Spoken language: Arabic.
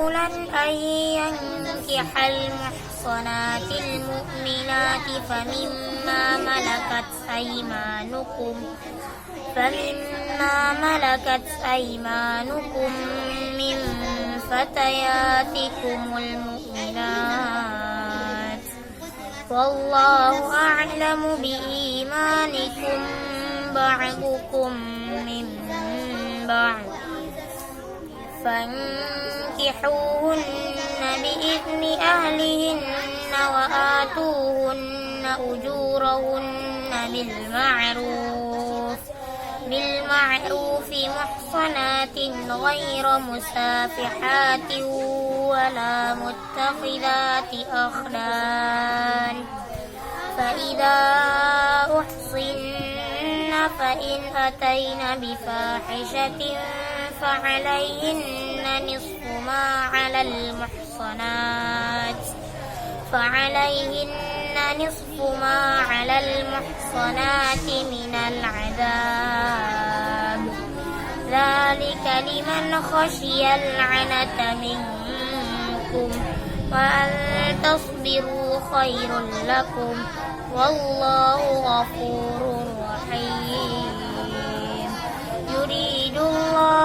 رسولا أن ينكح المحصنات المؤمنات فمما ملكت أيمانكم من فتياتكم المؤمنات والله أعلم بإيمانكم بعضكم من بعض فانكحوهن بإذن أهلهن وآتوهن أجورهن بالمعروف محصنات غير مسافحات ولا متخذات أخدان فإذا أحصن فإن أتين بفاحشة فعليهن نصف ما على المحصنات من العذاب ذلك لمن خشي العنة منكم وأن تصبروا خير لكم والله غفور رحيم يريد الله